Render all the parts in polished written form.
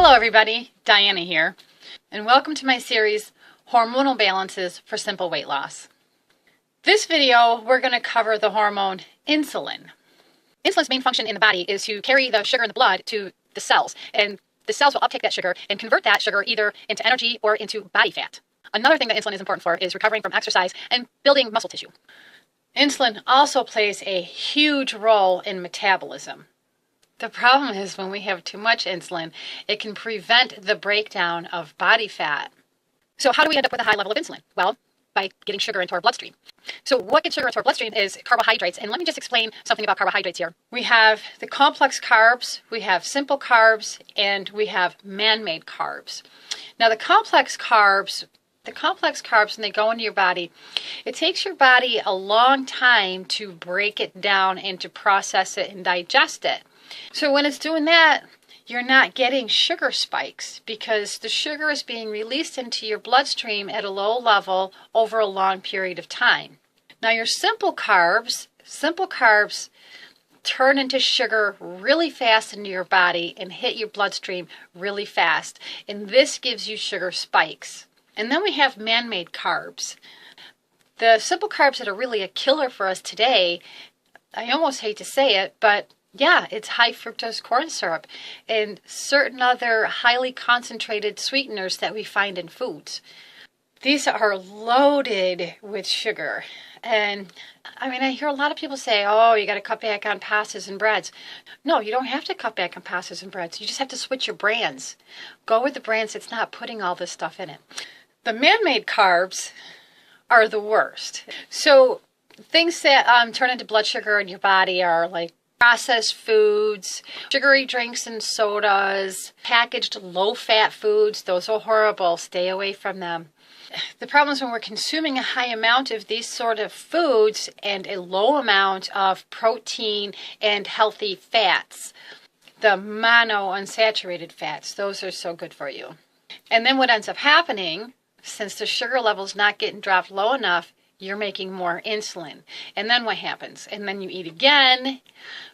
Hello everybody, Diana here, and welcome to my series, Hormonal Balances for Simple Weight Loss. This video, we're going to cover the hormone insulin. Insulin's main function in the body is to carry the sugar in the blood to the cells, and the cells will uptake that sugar and convert that sugar either into energy or into body fat. Another thing that insulin is important for is recovering from exercise and building muscle tissue. Insulin also plays a huge role in metabolism. The problem is when we have too much insulin, it can prevent the breakdown of body fat. So how do we end up with a high level of insulin? Well, by getting sugar into our bloodstream. So what gets sugar into our bloodstream is carbohydrates. And let me just explain something about carbohydrates here. We have the complex carbs, we have simple carbs, and we have man-made carbs. Now the complex carbs, when they go into your body, it takes your body a long time to break it down and to process it and digest it. So when it's doing that, you're not getting sugar spikes because the sugar is being released into your bloodstream at a low level over a long period of time. Now your simple carbs turn into sugar really fast into your body and hit your bloodstream really fast. And this gives you sugar spikes. And then we have man-made carbs. The simple carbs that are really a killer for us today, I almost hate to say it, but yeah, it's high fructose corn syrup and certain other highly concentrated sweeteners that we find in foods. These are loaded with sugar. And I mean, I hear a lot of people say, oh, you got to cut back on pastas and breads. No, you don't have to cut back on pastas and breads. You just have to switch your brands. Go with the brands that's not putting all this stuff in it. The man-made carbs are the worst. So things that turn into blood sugar in your body are like processed foods, sugary drinks and sodas, packaged low-fat foods. Those are horrible. Stay away from them. The problem is when we're consuming a high amount of these sort of foods and a low amount of protein and healthy fats. The monounsaturated fats, those are so good for you. And then what ends up happening, since the sugar level's not getting dropped low enough, you're making more insulin. And then what happens? And then you eat again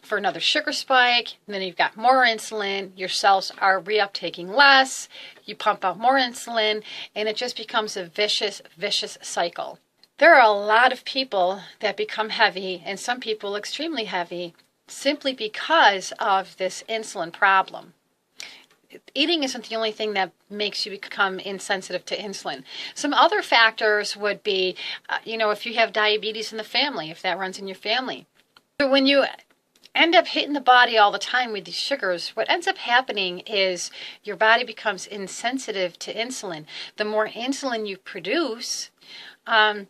for another sugar spike, and then you've got more insulin, your cells are reuptaking less, you pump out more insulin, and it just becomes a vicious cycle. There are a lot of people that become heavy, and some people extremely heavy, simply because of this insulin problem. Eating isn't the only thing that makes you become insensitive to insulin. Some other factors would be, if you have diabetes in the family, if that runs in your family. So when you end up hitting the body all the time with these sugars, what ends up happening is your body becomes insensitive to insulin. The more insulin you produce, the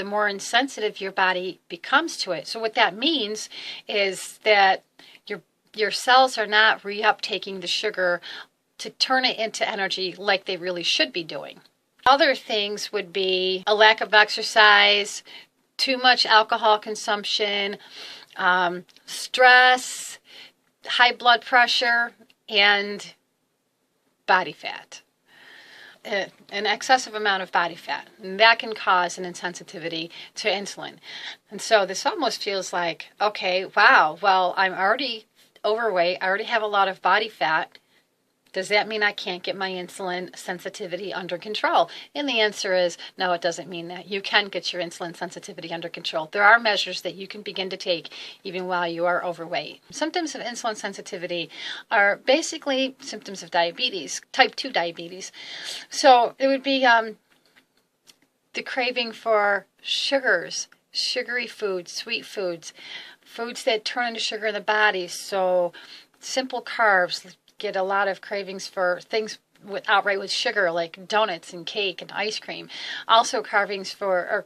more insensitive your body becomes to it. So what that means is that your cells are not reuptaking the sugar to turn it into energy like they really should be doing. Other things would be a lack of exercise, too much alcohol consumption, stress, high blood pressure, and body fat. An excessive amount of body fat. And that can cause an insensitivity to insulin. And so this almost feels like, okay, wow, well, I'm already overweight, I already have a lot of body fat. Does that mean I can't get my insulin sensitivity under control? And the answer is no, it doesn't mean that. You can get your insulin sensitivity under control. There are measures that you can begin to take even while you are overweight. Symptoms of insulin sensitivity are basically symptoms of diabetes, type 2 diabetes. So it would be the craving for sugars, sugary foods, sweet foods, foods that turn into sugar in the body. So simple carbs, get a lot of cravings for things outright with sugar like donuts and cake and ice cream. Also cravings for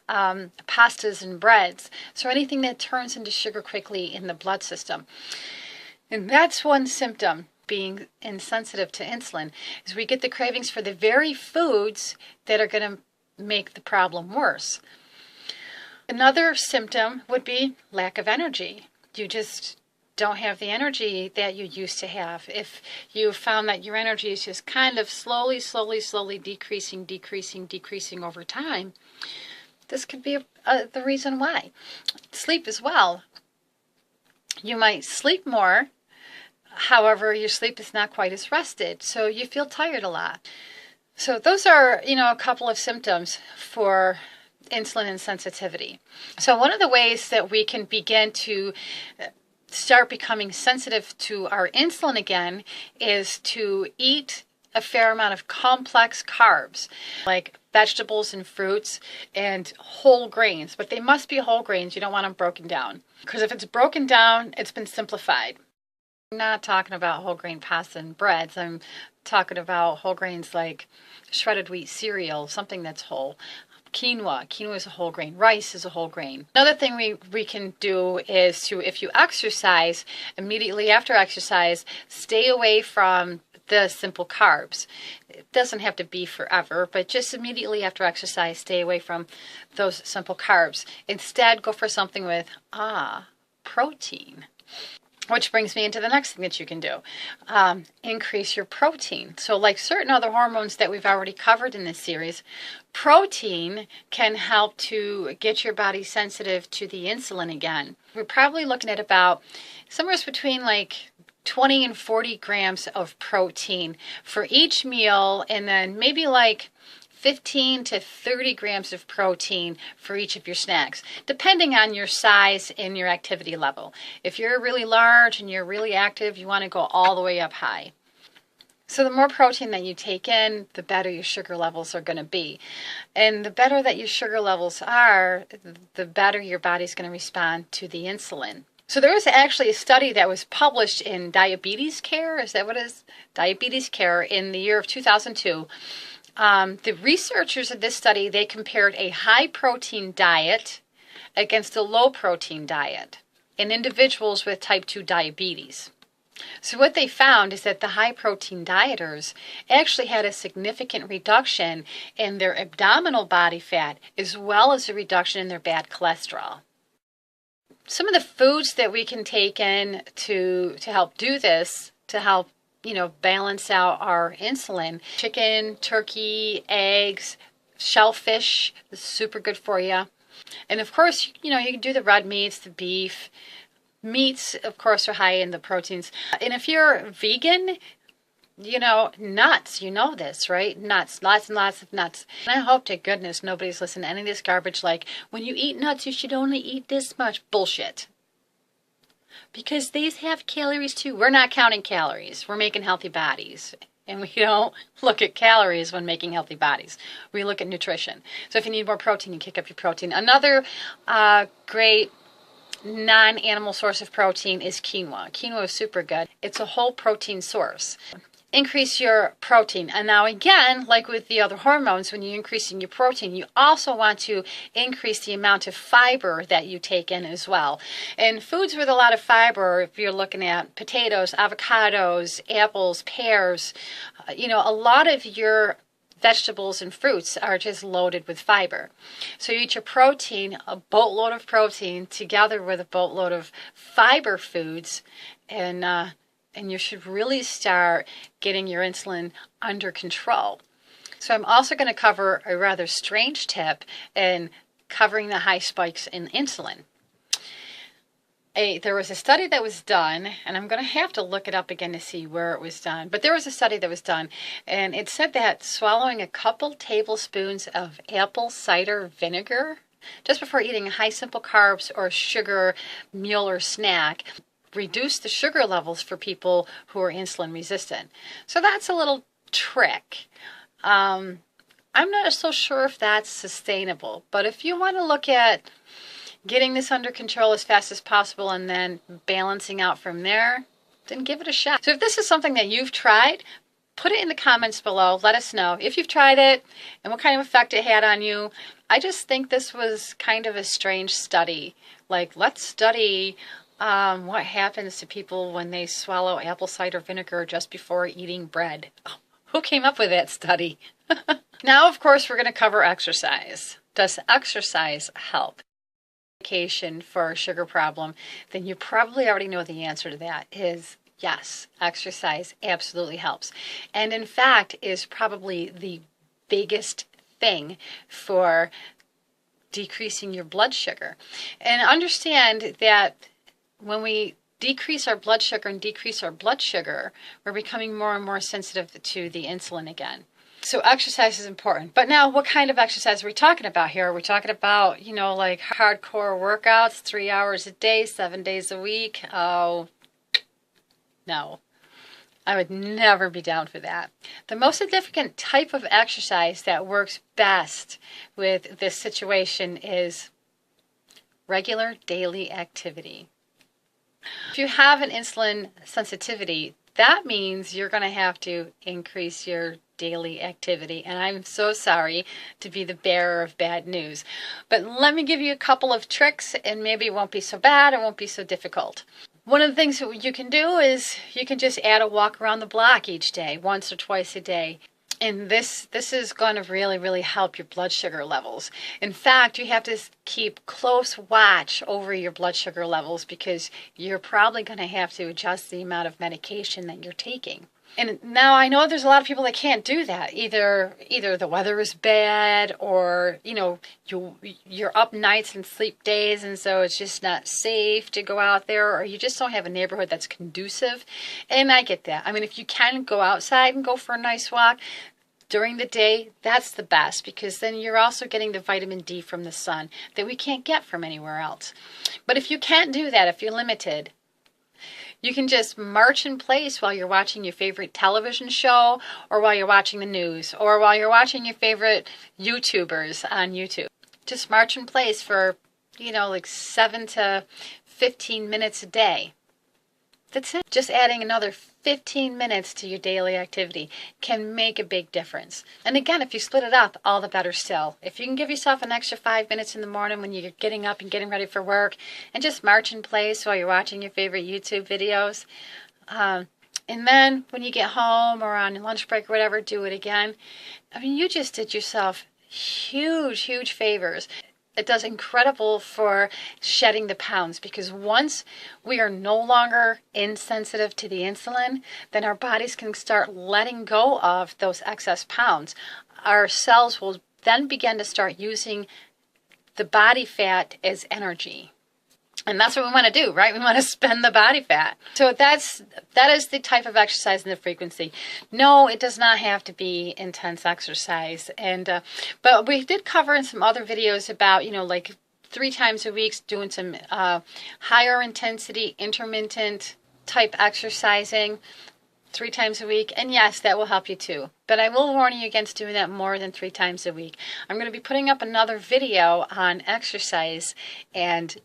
pastas and breads. So anything that turns into sugar quickly in the blood system. And that's one symptom, being insensitive to insulin, is we get the cravings for the very foods that are going to make the problem worse. Another symptom would be lack of energy. You just don't have the energy that you used to have. If you found that your energy is just kind of slowly decreasing over time, this could be the reason why. Sleep as well. You might sleep more, However, your sleep is not quite as rested, so you feel tired a lot. So those are, a couple of symptoms for insulin insensitivity. So one of the ways that we can begin to start becoming sensitive to our insulin again is to eat a fair amount of complex carbs, like vegetables and fruits and whole grains. But they must be whole grains. You don't want them broken down, because if it's broken down, it's been simplified. I'm not talking about whole grain pasta and breads. I'm talking about whole grains like shredded wheat cereal, something that's whole. Quinoa is a whole grain. Rice is a whole grain. Another thing we can do is to, if you exercise, immediately after exercise, stay away from the simple carbs. It doesn't have to be forever, but just immediately after exercise, stay away from those simple carbs. Instead, go for something with protein. Which brings me into the next thing that you can do. Increase your protein. So like certain other hormones that we've already covered in this series, protein can help to get your body sensitive to the insulin again. We're probably looking at about somewhere between like 20 and 40 grams of protein for each meal, and then maybe like 15 to 30 grams of protein for each of your snacks, depending on your size and your activity level. If you're really large and you're really active, you want to go all the way up high. So the more protein that you take in, the better your sugar levels are going to be. And the better that your sugar levels are, the better your body's going to respond to the insulin. So there was actually a study that was published in Diabetes Care, is that what it is? Diabetes Care, in the year of 2002. The researchers of this study, they compared a high-protein diet against a low-protein diet in individuals with type 2 diabetes. So what they found is that the high-protein dieters actually had a significant reduction in their abdominal body fat, as well as a reduction in their bad cholesterol. Some of the foods that we can take in to help do this, to help balance out our insulin: chicken, turkey, eggs, shellfish is super good for you. And of course, you can do the red meats, the beef. Meats, of course, are high in the proteins. And if you're vegan, nuts, this, right? Nuts, lots and lots of nuts. And I hope to goodness nobody's listening to any of this garbage like, when you eat nuts, you should only eat this much. Bullshit. Because these have calories too. We're not counting calories. We're making healthy bodies. And we don't look at calories when making healthy bodies. We look at nutrition. So if you need more protein, you kick up your protein. Another great non-animal source of protein is quinoa. Quinoa is super good. It's a whole protein source. Increase your protein. And now again, like with the other hormones, when you're increasing your protein, you also want to increase the amount of fiber that you take in as well. And foods with a lot of fiber, if you're looking at potatoes, avocados, apples, pears, a lot of your vegetables and fruits are just loaded with fiber. So you eat your protein, a boatload of protein, together with a boatload of fiber foods, and you should really start getting your insulin under control. So I'm also going to cover a rather strange tip in covering the high spikes in insulin. There was a study that was done, and I'm going to have to look it up again to see where it was done, but there was a study that was done, and it said that swallowing a couple tablespoons of apple cider vinegar just before eating a high simple carbs or sugar meal or snack reduce the sugar levels for people who are insulin resistant. So that's a little trick. I'm not so sure if that's sustainable, but if you want to look at getting this under control as fast as possible and then balancing out from there, then give it a shot. So if this is something that you've tried, put it in the comments below. Let us know if you've tried it and what kind of effect it had on you. I just think this was kind of a strange study. Like, let's study what happens to people when they swallow apple cider vinegar just before eating bread. Oh, who came up with that study? Now, of course, we're going to cover exercise. Does exercise help? For a sugar problem, then you probably already know the answer to that is yes, exercise absolutely helps. And in fact, is probably the biggest thing for decreasing your blood sugar. And understand that when we decrease our blood sugar and decrease our blood sugar, we're becoming more and more sensitive to the insulin again. So exercise is important. But now, what kind of exercise are we talking about here? Are we talking about, like hardcore workouts, 3 hours a day, 7 days a week? Oh, no. I would never be down for that. The most significant type of exercise that works best with this situation is regular daily activity. If you have an insulin sensitivity, that means you're going to have to increase your daily activity. And I'm so sorry to be the bearer of bad news. But let me give you a couple of tricks, and maybe it won't be so bad, it won't be so difficult. One of the things that you can do is you can just add a walk around the block each day, once or twice a day. And this is going to really, really help your blood sugar levels. In fact, you have to keep close watch over your blood sugar levels because you're probably going to have to adjust the amount of medication that you're taking. And now I know there's a lot of people that can't do that. Either the weather is bad, or you're up nights and sleep days, and so it's just not safe to go out there, or you just don't have a neighborhood that's conducive. And I get that. I mean, if you can go outside and go for a nice walk during the day, that's the best, because then you're also getting the vitamin D from the sun that we can't get from anywhere else. But if you can't do that, if you're limited, you can just march in place while you're watching your favorite television show, or while you're watching the news, or while you're watching your favorite YouTubers on YouTube. Just march in place for, like 7 to 15 minutes a day. That's it. Just adding another 15 minutes to your daily activity can make a big difference. And again, if you split it up, all the better still. If you can give yourself an extra 5 minutes in the morning when you're getting up and getting ready for work, and just march in place while you're watching your favorite YouTube videos. And then when you get home or on your lunch break or whatever, do it again. I mean, you just did yourself huge, huge favors. It does incredible for shedding the pounds, because once we are no longer insensitive to the insulin, then our bodies can start letting go of those excess pounds. Our cells will then begin to start using the body fat as energy. And that's what we want to do, right? We want to spend the body fat. So that is the type of exercise and the frequency. No, it does not have to be intense exercise. And but we did cover in some other videos about, like 3 times a week doing some higher intensity, intermittent type exercising 3 times a week. And yes, that will help you too. But I will warn you against doing that more than 3 times a week. I'm going to be putting up another video on exercise, and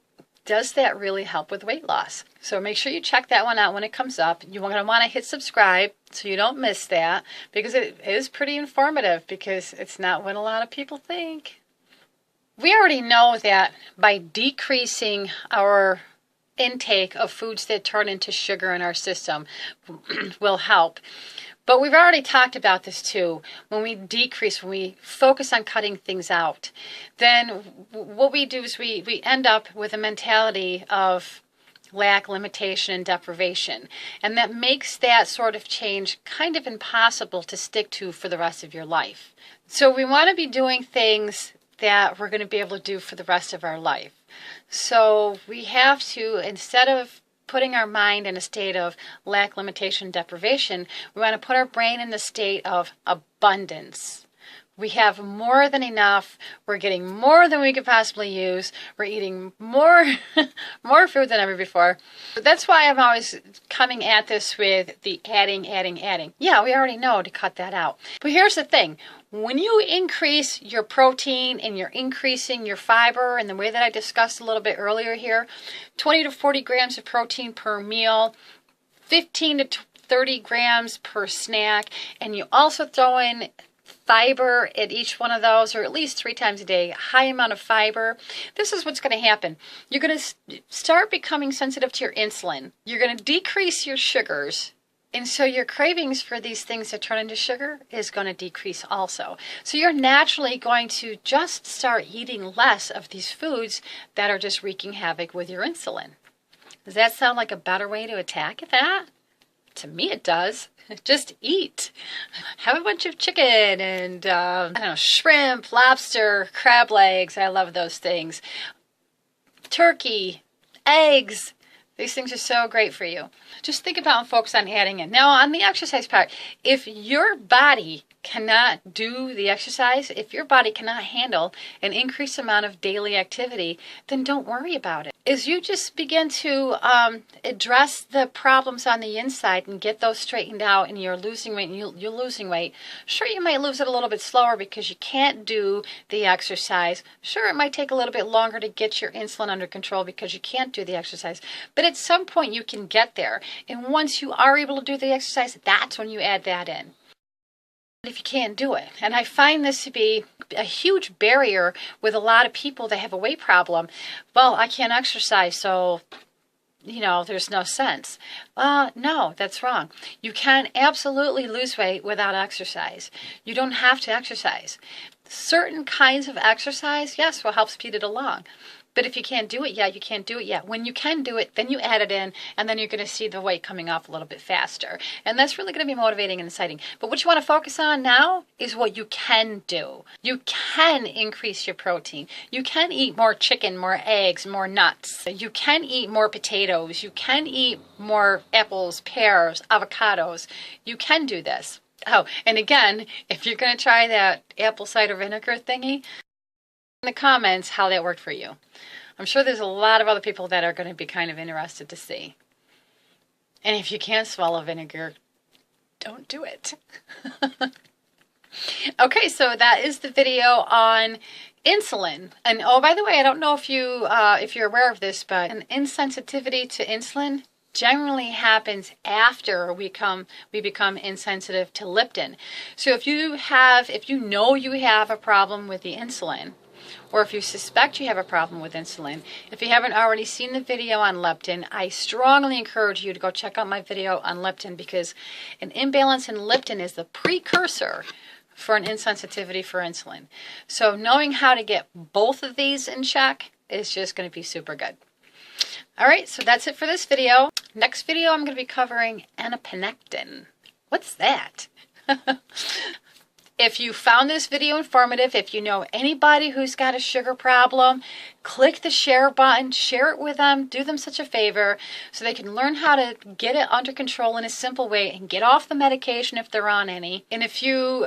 does that really help with weight loss? So make sure you check that one out when it comes up. You're going to want to hit subscribe so you don't miss that, because it is pretty informative, because it's not what a lot of people think. We already know that by decreasing our intake of foods that turn into sugar in our system will help. But we've already talked about this too. When we focus on cutting things out, then what we do is we end up with a mentality of lack, limitation, and deprivation. And that makes that sort of change kind of impossible to stick to for the rest of your life. So we want to be doing things that we're going to be able to do for the rest of our life. So we have to, instead of putting our mind in a state of lack, limitation, deprivation, we want to put our brain in the state of abundance. We have more than enough. We're getting more than we could possibly use. We're eating more food than ever before. But that's why I'm always coming at this with the adding. Yeah, we already know to cut that out. But here's the thing. When you increase your protein and you're increasing your fiber, and the way that I discussed a little bit earlier here, 20 to 40 grams of protein per meal, 15 to 30 grams per snack, and you also throw in fiber at each one of those, or at least 3 times a day, high amount of fiber, this is what's going to happen. You're going to start becoming sensitive to your insulin. You're going to decrease your sugars. And so your cravings for these things that turn into sugar is going to decrease also. So you're naturally going to just start eating less of these foods that are just wreaking havoc with your insulin. Does that sound like a better way to attack that? To me it does. Just eat. Have a bunch of chicken and shrimp, lobster, crab legs. I love those things. Turkey, eggs. These things are so great for you. Just think about and focus on adding in. Now, on the exercise part, if your body cannot do the exercise, if your body cannot handle an increased amount of daily activity, then don't worry about it. As you just begin to address the problems on the inside and get those straightened out, and you're losing weight, and you're losing weight, sure, you might lose it a little bit slower because you can't do the exercise. Sure, it might take a little bit longer to get your insulin under control because you can't do the exercise. But at some point, you can get there. And once you are able to do the exercise, that's when you add that in. If you can't do it. And I find this to be a huge barrier with a lot of people that have a weight problem. Well, I can't exercise, so, there's no sense. No, that's wrong. You can absolutely lose weight without exercise. You don't have to exercise. Certain kinds of exercise, yes, will help speed it along. But if you can't do it yet, you can't do it yet. When you can do it, then you add it in, and then you're going to see the weight coming off a little bit faster. And that's really going to be motivating and exciting. But what you want to focus on now is what you can do. You can increase your protein. You can eat more chicken, more eggs, more nuts. You can eat more potatoes. You can eat more apples, pears, avocados. You can do this. Oh, and again, if you're going to try that apple cider vinegar thingy, in the comments how that worked for you. I'm sure there's a lot of other people that are going to be kind of interested to see. And if you can't swallow vinegar, don't do it. Okay, so that is the video on insulin. And oh, by the way, I don't know if you're aware of this, but an insensitivity to insulin generally happens after we become insensitive to leptin. So if you know you have a problem with the insulin, or if you suspect you have a problem with insulin, if you haven't already seen the video on leptin, I strongly encourage you to go check out my video on leptin, because an imbalance in leptin is the precursor for an insensitivity for insulin. So knowing how to get both of these in check is just going to be super good. All right, so that's it for this video. Next video, I'm going to be covering anapenectin. What's that? If you found this video informative, if you know anybody who's got a sugar problem, click the share button, share it with them, do them such a favor so they can learn how to get it under control in a simple way and get off the medication if they're on any. And if you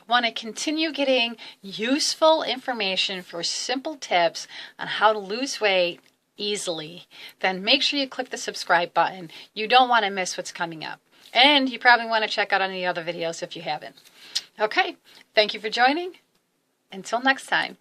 want to continue getting useful information for simple tips on how to lose weight easily, then make sure you click the subscribe button. You don't want to miss what's coming up. And you probably want to check out any other videos if you haven't. Okay, thank you for joining. Until next time.